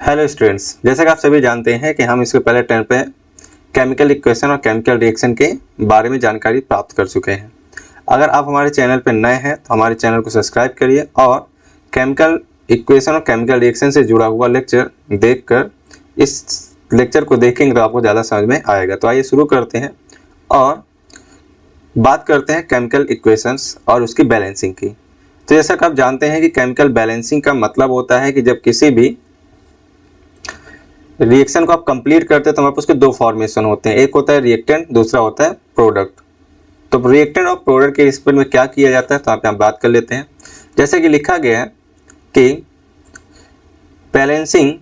Hello students, जैसा कि आप सभी जानते हैं कि हम इसके पहले टर्म पे केमिकल इक्वेशन और केमिकल रिएक्शन के बारे में जानकारी प्राप्त कर चुके हैं। अगर आप हमारे चैनल पर नए हैं तो हमारे चैनल को सब्सक्राइब करिए और केमिकल इक्वेशन और केमिकल रिएक्शन से जुड़ा हुआ लेक्चर देखकर इस लेक्चर को देखेंगे तो आपको ज़्यादा समझ में आएगा। तो आइए शुरू करते हैं और बात करते हैं केमिकल इक्वेशंस और उसकी बैलेंसिंग की। तो जैसा कि आप जानते हैं कि केमिकल बैलेंसिंग का मतलब होता है कि जब किसी भी रिएक्शन को आप कंप्लीट करते हैं तो हमारे पास उसके दो फॉर्मेशन होते हैं, एक होता है रिएक्टेंट, दूसरा होता है प्रोडक्ट। तो रिएक्टेंट और प्रोडक्ट के रिस्पेक्ट में क्या किया जाता है तो आप यहाँ बात कर लेते हैं। जैसे कि लिखा गया है कि balancing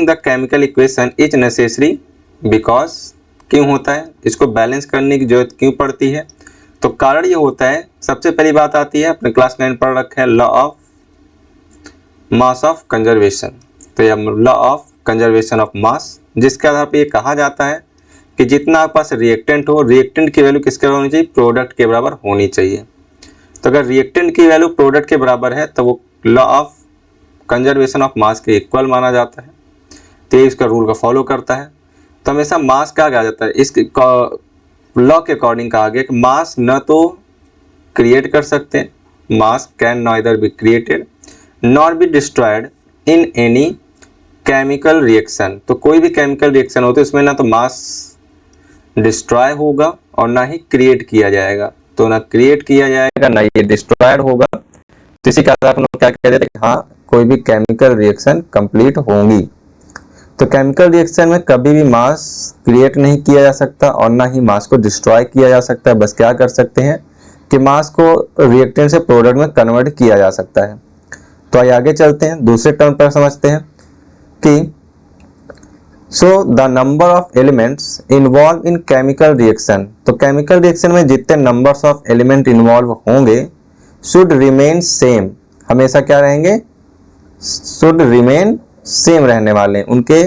the chemical equation is necessary because, क्यों होता है, इसको बैलेंस करने की जरूरत क्यों पड़ती है। तो कारण ये होता है, सबसे पहली बात आती है, अपने क्लास 9 पढ़ रखा है, law of mass of conservation. तो यह law of conservation of mass, जिसके आधार पर यह कहा जाता है कि जितना आपके पास रिएक्टेंट हो, रिएक्टेंट की वैल्यू किसके बराबर होनी चाहिए, प्रोडक्ट के बराबर होनी चाहिए। तो अगर रिएक्टेंट की वैल्यू प्रोडक्ट के बराबर है तो वो law of conservation of mass के इक्वल माना जाता है। तो ये इसका रूल का फॉलो करता है। तो हमेशा मास क्या कहा जाता है, इस लॉ के अकॉर्डिंग कहा गया कि मास न तो क्रिएट कर सकते हैं, mass can neither be created nor be destroyed in any chemical reaction. तो कोई भी केमिकल रिएक्शन होती है उसमें ना तो मास डिस्ट्रॉय होगा और ना ही क्रिएट किया जाएगा। तो ना क्रिएट किया जाएगा ना ये डिस्ट्रॉयड होगा। तो इसी के आधार पर हम लोग क्या कहते हैं कि हाँ, कोई भी केमिकल रिएक्शन कंप्लीट होंगी। तो केमिकल रिएक्शन में कभी भी मास क्रिएट नहीं किया जा सकता और ना ही मास को डिस्ट्रॉय किया जा सकता है। बस क्या कर सकते हैं कि मास को रिएक्टेंट से प्रोडक्ट में कन्वर्ट किया जा सकता है। तो आगे चलते हैं, दूसरे टर्म पर समझते हैं कि so the number of elements involve in chemical reaction. तो केमिकल रिएक्शन में जितने नंबर्स ऑफ एलिमेंट इन्वॉल्व होंगे शुड रिमेन सेम, हमेशा क्या रहेंगे, शुड रिमेन सेम रहने वाले हैं। उनके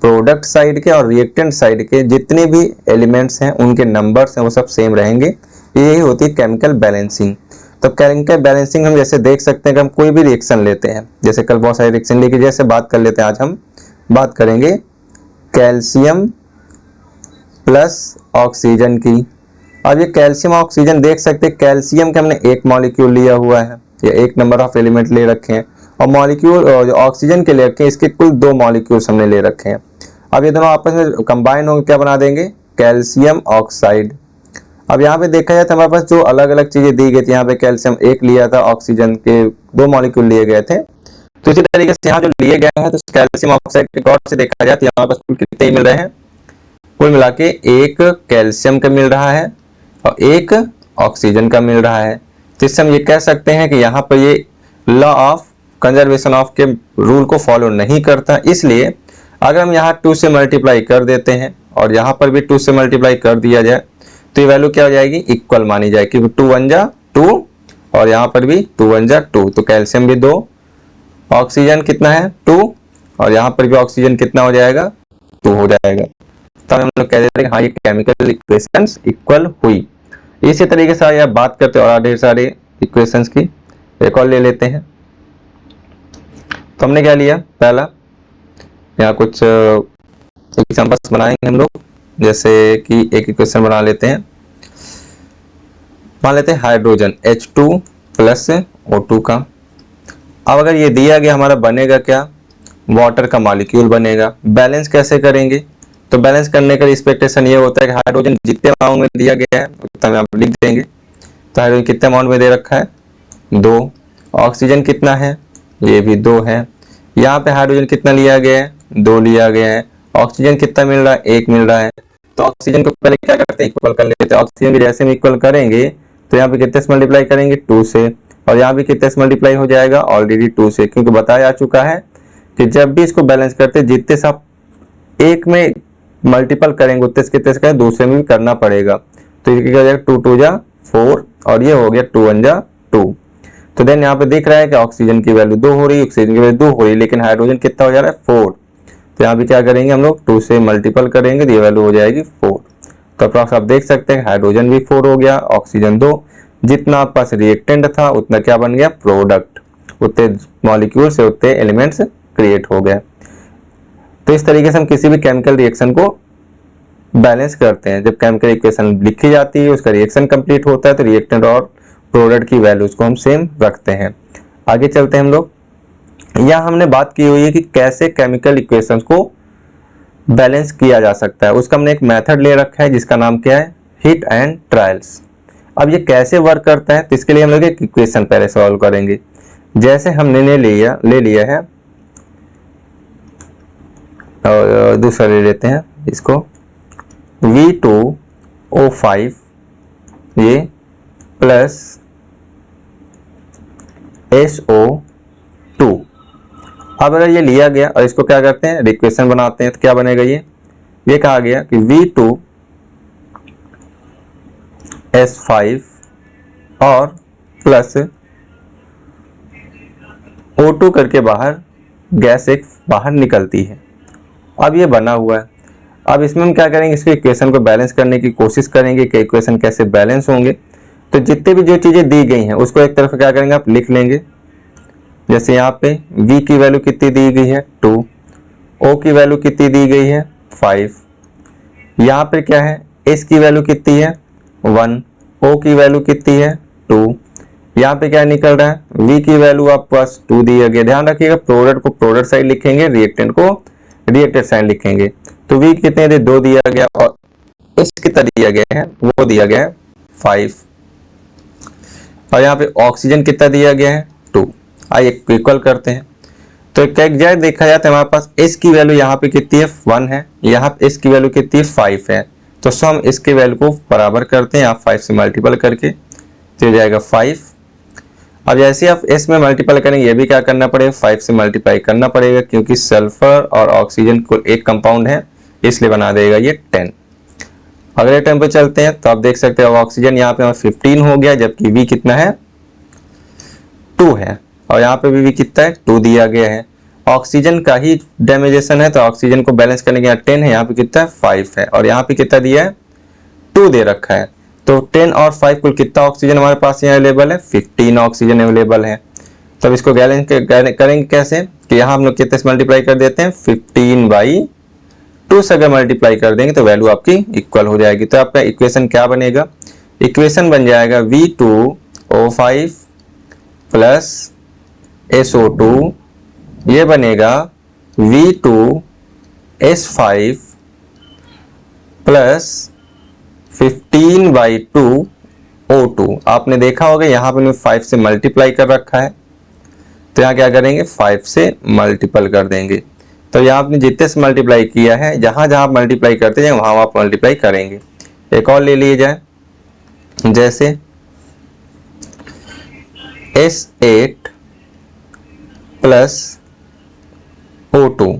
प्रोडक्ट साइड के और रिएक्टेंट साइड के जितने भी एलिमेंट्स हैं उनके नंबर्स हैं वो सब सेम रहेंगे। यही होती है केमिकल बैलेंसिंग। तो केमिकल बैलेंसिंग हम जैसे देख सकते हैं कि हम कोई भी रिएक्शन लेते हैं, जैसे कल बहुत सारे रिएक्शन लेके जैसे बात कर लेते हैं, आज हम बात करेंगे कैल्शियम प्लस ऑक्सीजन की। अब ये कैल्शियम ऑक्सीजन देख सकते हैं, कैल्शियम के हमने एक मॉलिक्यूल लिया हुआ है या एक नंबर ऑफ एलिमेंट ले रखे हैं और मॉलिक्यूल ऑक्सीजन के ले रखे हैं, इसके कुल दो मॉलिक्यूल्स हमने ले रखे हैं। अब ये दोनों आपस में कंबाइन होकर क्या बना देंगे, कैल्शियम ऑक्साइड। अब यहाँ पे देखा जाए तो हमारे पास जो अलग अलग चीजें दी गई थी, यहाँ पे कैल्शियम एक लिया था, ऑक्सीजन के दो मॉलिक्यूल लिए गए थे। तो इसी तरीके से यहाँ जो लिए गए हैं तो कैल्शियम ऑक्साइड के रिकॉर्ड से देखा जाए तो यहाँ पर कुल कितने मिल रहे हैं, कुल मिला के एक कैल्शियम का मिल रहा है और एक ऑक्सीजन का मिल रहा है। तो इससे हम ये कह सकते हैं कि यहाँ पर ये लॉ ऑफ कंजर्वेशन ऑफ के रूल को फॉलो नहीं करता। इसलिए अगर हम यहाँ 2 से मल्टीप्लाई कर देते हैं और यहाँ पर भी 2 से मल्टीप्लाई कर दिया जाए तो ये वैल्यू क्या हो जाएगी, इक्वल मानी जाएगी, क्योंकि 2 1 जा 2 और यहाँ पर भी 2 1 जा 2। तो कैल्शियम भी 2, ऑक्सीजन कितना है 2 और यहाँ पर भी ऑक्सीजन कितना हो जाएगा 2 हो जाएगा। तब हम लोग कह देते हैं हाँ ये केमिकल इक्वेशंस इक्वल हुई। इसी तरीके से आप बात करते हैं और ढेर सारे इक्वेशंस की, एक और ले लेते हैं। तो हमने क्या लिया, पहला यहाँ कुछ एग्जांपल्स बनाएंगे हम लोग, जैसे कि एक इक्वेशन बना लेते हैं, मान लेते हैं हाइड्रोजन H2 प्लस O2 का। अब अगर ये दिया गया हमारा बनेगा क्या, वाटर का मॉलिक्यूल बनेगा। बैलेंस कैसे करेंगे, तो बैलेंस करने का एक्सपेक्टेशन ये होता है कि हाइड्रोजन जितने अमाउंट में दिया गया है उतना में आप लिख देंगे। तो हाइड्रोजन कितने अमाउंट में दे रखा है 2, ऑक्सीजन कितना है ये भी 2 है, यहाँ पे हाइड्रोजन कितना लिया गया है 2 लिया गया है, ऑक्सीजन कितना मिल रहा है 1 मिल रहा है। तो ऑक्सीजन को पहले क्या करते हैं, इक्वल कर लेते हैं। ऑक्सीजन भी जैसे हम इक्वल करेंगे तो यहाँ पे कितने से मल्टीप्लाई करेंगे 2 से, और यहाँ भी कितने से मल्टीप्लाई हो जाएगा ऑलरेडी 2 से, क्योंकि बताया जा चुका है कि जब भी इसको बैलेंस करते हैं जितने से आप एक में मल्टीपल करेंगे उतने से कितने से दूसरे में भी करना पड़ेगा। तो ये क्या हो जाएगा 2 2 जा 4 और ये हो गया 2 1 जा 2। तो देन यहाँ पे दिख रहा है कि ऑक्सीजन की वैल्यू 2 हो रही है, ऑक्सीजन की वैल्यू 2 हो रही है, लेकिन हाइड्रोजन कितना हो जा रहा है 4। तो यहाँ भी क्या करेंगे हम लोग 2 से मल्टीपल करेंगे तो ये वैल्यू हो जाएगी 4। तो अप्रॉक्स आप देख सकते हैं हाइड्रोजन भी 4 हो गया, ऑक्सीजन 2, जितना आपके पास रिएक्टेंट था उतना क्या बन गया प्रोडक्ट, उतने मॉलिक्यूल से उतने एलिमेंट्स क्रिएट हो गया। तो इस तरीके से हम किसी भी केमिकल रिएक्शन को बैलेंस करते हैं। जब केमिकल इक्वेशन लिखी जाती है, उसका रिएक्शन कंप्लीट होता है, तो रिएक्टेंट और प्रोडक्ट की वैल्यूज को हम सेम रखते हैं। आगे चलते हैं हम लोग। यहाँ हमने बात की हुई है कि कैसे केमिकल इक्वेशंस को बैलेंस किया जा सकता है। उसका हमने एक मेथड ले रखा है जिसका नाम क्या है, हिट एंड ट्रायल्स। अब ये कैसे वर्क करता है, तो इसके लिए हम लोग एक इक्वेशन पहले सॉल्व करेंगे। जैसे हमने ले लिया है, और दूसरा ले लेते हैं इसको, V2O5 ये प्लस SO2। अब अगर ये लिया गया और इसको क्या करते हैं, इक्वेशन बनाते हैं, तो क्या बनेगा, ये कहा गया कि V2S5 और प्लस O2 करके बाहर गैस एक बाहर निकलती है। अब ये बना हुआ है। अब इसमें हम क्या करेंगे, इसके इक्वेशन को बैलेंस करने की कोशिश करेंगे कि इक्वेशन कैसे बैलेंस होंगे। तो जितने भी जो चीजें दी गई हैं उसको एक तरफ क्या करेंगे, आप लिख लेंगे। जैसे यहाँ पे V की वैल्यू कितनी दी गई है 2, O की वैल्यू कितनी दी गई है 5, यहाँ पे क्या है S की वैल्यू कितनी है 1, O की वैल्यू कितनी है 2, यहाँ पे क्या निकल रहा है, V की वैल्यू आपके पास 2 दिया गया। ध्यान रखिएगा, प्रोडक्ट को प्रोडक्ट साइड लिखेंगे, रिएक्टेंट को रिएक्टेड साइड लिखेंगे। तो V कितने दे 2 दिया गया और S कितना दिया गया है, वो दिया गया है 5, और यहाँ पे ऑक्सीजन कितना दिया गया है 2। आइए इक्वल करते हैं। तो एग्जैक्ट देखा जाए तो हमारे पास S की वैल्यू यहाँ पे कितनी है 1 है, यहाँ पे S की वैल्यू कितनी है 5 है। तो हम इसके वैल्यू को बराबर करते हैं, आप 5 से मल्टीपल करके, तो हो जाएगा 5। अब जैसे आप S में मल्टीपल करेंगे, ये भी क्या करना पड़ेगा 5 से मल्टीप्लाई करना पड़ेगा, क्योंकि सल्फर और ऑक्सीजन को एक कंपाउंड है, इसलिए बना देगा ये 10। अगले टर्म पे चलते हैं, तो आप देख सकते हैं ऑक्सीजन यहाँ पे 15 हो गया, जबकि V कितना है 2 है, और यहाँ पे भी कितना है 2 दिया गया है। ऑक्सीजन का ही डेमिनेशन है, तो ऑक्सीजन को बैलेंस करने के यहाँ 10 है, यहाँ पे कितना है 5 है, और यहाँ पे कितना दिया है 2 दे रखा है। तो 10 और 5 कुल कितना ऑक्सीजन हमारे पास यहाँ अवेलेबल है, 15 ऑक्सीजन अवेलेबल है। तो अब इसको बैलेंस करेंगे कैसे, कि यहाँ हम लोग कितने से मल्टीप्लाई कर देते हैं 15/2 से अगर मल्टीप्लाई कर देंगे तो वैल्यू आपकी इक्वल हो जाएगी। तो आपका इक्वेशन क्या बनेगा, इक्वेशन बन जाएगा V2O5 प्लस SO2, ये बनेगा V2S5 प्लस 15/2 O2। आपने देखा होगा यहाँ पे 5 से मल्टीप्लाई कर रखा है, तो यहाँ क्या करेंगे 5 से मल्टीपल कर देंगे। तो यहाँ आपने जितने से मल्टीप्लाई किया है, जहाँ जहाँ आप मल्टीप्लाई करते हैं वहाँ आप मल्टीप्लाई करेंगे। एक और ले लिए जाए, जैसे S8 प्लस O2,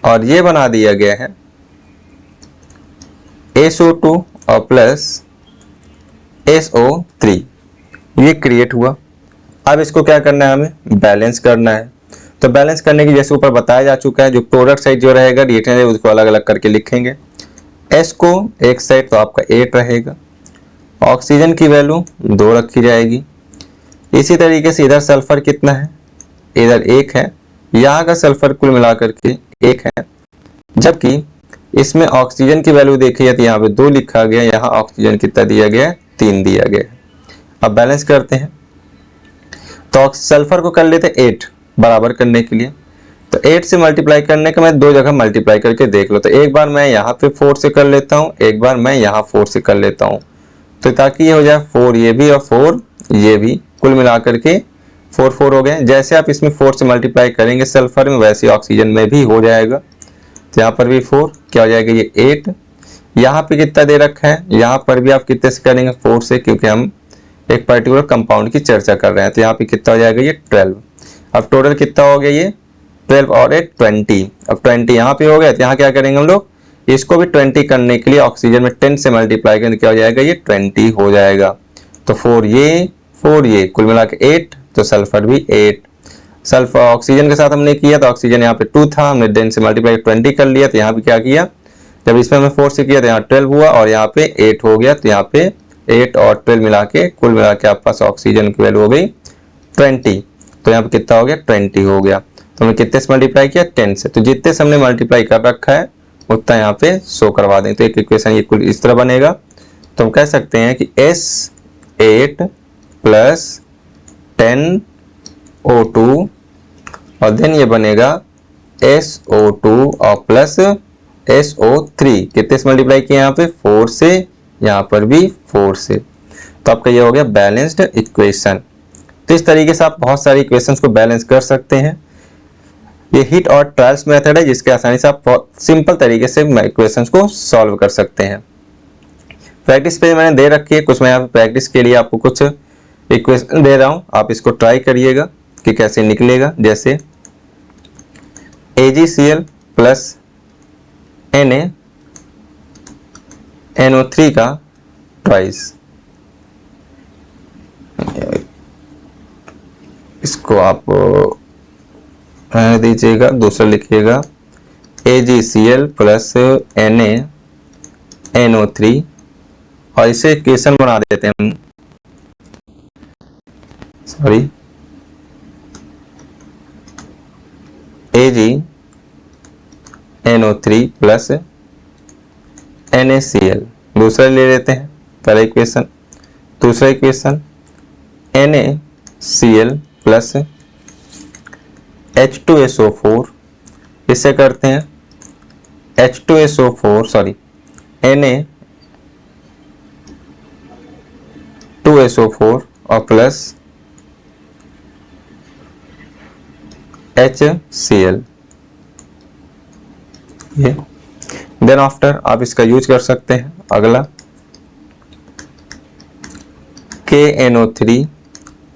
और ये बना दिया गया है SO2 और प्लस SO3, ये क्रिएट हुआ। अब इसको क्या करना है, हमें बैलेंस करना है। तो बैलेंस करने की जैसे ऊपर बताया जा चुका है, जो प्रोडक्ट साइड जो रहेगा रिएक्टेंट उसको अलग अलग करके लिखेंगे। S को एक साइड तो आपका 8 रहेगा, ऑक्सीजन की वैल्यू 2 रखी जाएगी। इसी तरीके से इधर सल्फर कितना है, इधर 1 है, यहाँ का सल्फर कुल मिलाकर के 1 है, जबकि इसमें ऑक्सीजन की वैल्यू देखी जाए तो यहाँ पे 2 लिखा गया, यहाँ ऑक्सीजन कितना दिया गया है 3 दिया गया। अब बैलेंस करते हैं, तो सल्फर को कर लेते हैं 8 बराबर करने के लिए। तो 8 से मल्टीप्लाई करने के मैं 2 जगह मल्टीप्लाई करके देख लो, तो एक बार मैं यहाँ पे 4 से कर लेता हूँ, एक बार मैं यहाँ 4 से कर लेता हूँ, तो ताकि ये हो जाए 4 ये भी और 4 ये भी, कुल मिलाकर के 4 4 हो गए। जैसे आप इसमें 4 से मल्टीप्लाई करेंगे सल्फर में, वैसे ऑक्सीजन में भी हो जाएगा। तो यहाँ पर भी 4 क्या हो जाएगा, ये 8। यहाँ पे कितना दे रखा है, यहाँ पर भी आप कितने से करेंगे 4 से, क्योंकि हम एक पर्टिकुलर कंपाउंड की चर्चा कर रहे हैं। तो यहाँ पे कितना हो जाएगा, ये 12। अब टोटल कितना हो गया, ये 12 और 8 20। अब 20 यहाँ पे हो गया, तो यहाँ क्या करेंगे हम लोग, इसको भी 20 करने के लिए ऑक्सीजन में 10 से मल्टीप्लाई करेंगे, क्या हो जाएगा, ये 20 हो जाएगा। तो 4 ये कुल मिला के 8, तो सल्फर भी 8। सल्फर ऑक्सीजन के साथ हमने किया, तो ऑक्सीजन यहाँ पे 2 था, हमने 10 से मल्टीप्लाई 20 कर लिया। तो यहाँ पे क्या किया, जब इसमें हमने 4 से किया तो यहाँ 12 हुआ, और यहाँ पे 8 हो गया। तो यहाँ पे 8 और 12 मिला के कुल मिला के आपके पास ऑक्सीजन की वैल्यू हो गई 20। तो यहाँ पे कितना हो गया, 20 हो गया। तो हमने कितने से मल्टीप्लाई किया, 10 से। तो जितने से हमने मल्टीप्लाई कर रखा है उतना यहाँ पे शो करवा देंगे। तो एक इक्वेशन ये कुल इस तरह बनेगा। तो हम कह सकते हैं कि S8 प्लस 10O2 और देन ये बनेगा SO2 और प्लस SO3। कितने से मल्टीप्लाई किया यहाँ पे, 4 से, यहाँ पर भी 4 से। तो आपका ये हो गया बैलेंस्ड इक्वेशन। तो इस तरीके से आप बहुत सारी इक्वेशंस को बैलेंस कर सकते हैं। ये हिट और ट्रायल्स मेथड है जिसके आसानी से आप बहुत सिंपल तरीके से इक्वेशंस को सॉल्व कर सकते हैं। प्रैक्टिस पे मैंने दे रखी है कुछ, मैं यहाँ पे प्रैक्टिस के लिए आपको कुछ इक्वेशन दे रहा हूँ, आप इसको ट्राई करिएगा कि कैसे निकलेगा। जैसे AgCl प्लस NaNO3 का ट्वाइस, इसको आप रहने दीजिएगा, दूसरा लिखिएगा AgCl प्लस NaNO3 और इसे इक्वेशन बना देते हैं, सॉरी AgNO3 प्लस NaCl। दूसरा ले लेते हैं, पहला इक्वेशन। दूसरा इक्वेशन NaCl प्लस H2SO4, इससे करते हैं H2SO4 सॉरी Na2SO4 और प्लस HCl। ये देन आफ्टर आप इसका यूज कर सकते हैं। अगला KNO3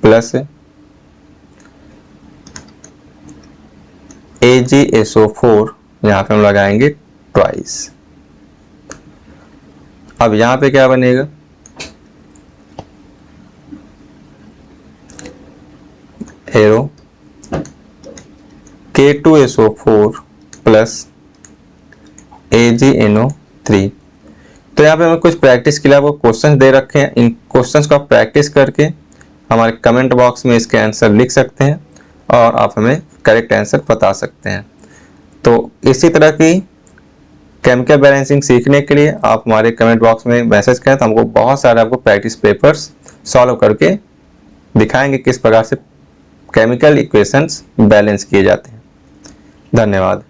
प्लस AgSO4, यहाँ पे हम लगाएंगे ट्वाइस। अब यहाँ पे क्या बनेगा, एरो K2SO4 प्लस AgNO3। तो यहाँ पे हमें कुछ प्रैक्टिस के लिए आपको क्वेश्चंस दे रखे हैं। इन क्वेश्चंस को आप प्रैक्टिस करके हमारे कमेंट बॉक्स में इसके आंसर लिख सकते हैं और आप हमें करेक्ट आंसर बता सकते हैं। तो इसी तरह की केमिकल बैलेंसिंग सीखने के लिए आप हमारे कमेंट बॉक्स में मैसेज करें, तो हमको बहुत सारे आपको प्रैक्टिस पेपर्स सॉल्व करके दिखाएंगे किस प्रकार से केमिकल इक्वेशंस बैलेंस किए जाते हैं। धन्यवाद।